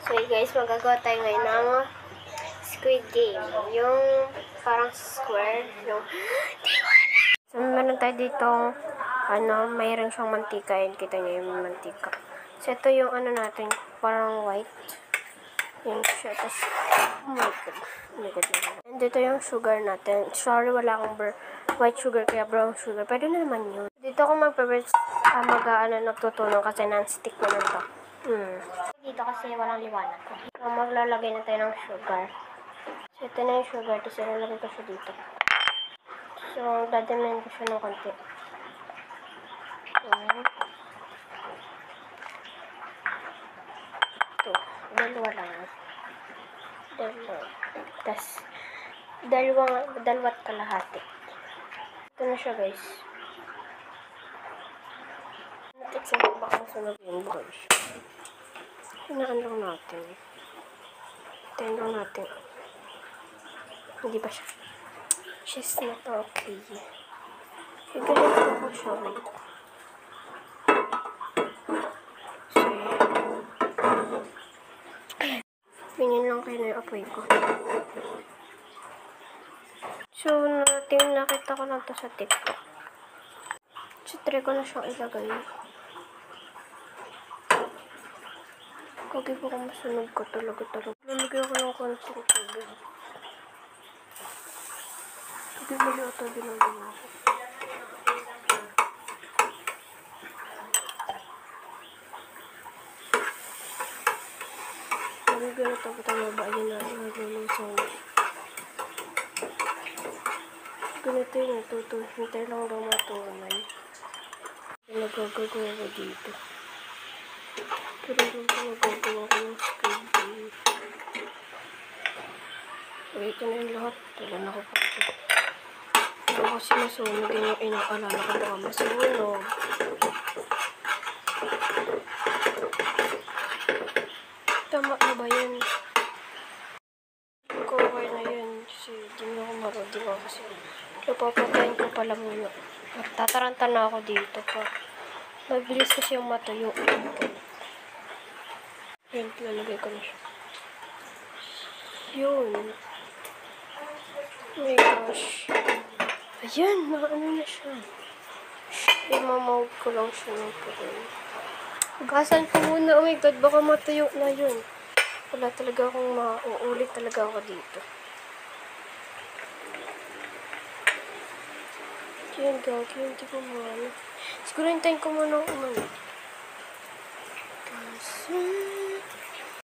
So guys, magagawa tayo ngayon ng Squid Game. Yung parang square. Yung... So meron tayo dito, mayroon siyang mantika. Yan, kita niyo yung mantika. So ito yung natin, parang white. Yan siya. Tapos, oh my god. And dito yung sugar natin. Sorry, wala akong white sugar, kaya brown sugar. Pwede na naman yun. Dito ako nagtutunan kasi non-stick naman to. Dito kasi walang liwanag. So, maglalagay na tayo ng sugar. So, ito na yung sugar. Tapos, ilalagay ko siya dito. So, dadamin ko siya ng konti. Ayan. Ito. Dalawa lang. Tapos, dalawat kalahati. Ito na siya, guys. Natiksan ko baka masunog yung brush. Hinaan lang natin. Hinaan lang natin. Hindi ba siya? She's not okay. Igaling ko siya. So, ganyan lang kayo na yung apoy ko. So, nakita ko lang to sa TikTok. So, try ko na siyang ilagay. Kagi po kung masunog ko talaga. Lalagay ako ng konting tubig. Tubig mali ito, binagay ako. Lalagay na ito, patang mabayin na. Naglulusong. Ganito yung natuto. Hintay lang daw matunay. Nagagawa ko dito. Pero doon ko nagagawa ko ng Squid Game. So, ito na yung lahat. Wala na ko pa ito. Ito kasi masunog yung inaalala ko baka masunog. Tama na ba yun? Okay na yun. Kasi di mo ako marunong ako kasi napapatayin ko pala muna. Tataranta na ako dito pa. Mabilis kasi yung matuyo. Yun, lalagay ko na siya. Yun. Oh my gosh. Ayan, na siya. Imamawag ko lang siya ng pagkain. Hugasan ko muna. Oh my god, baka matuyo na yun. Wala talaga akong mauulit talaga ako dito. Yan, gagi. Hindi ko maano. Siguro hintayin ko muna umano.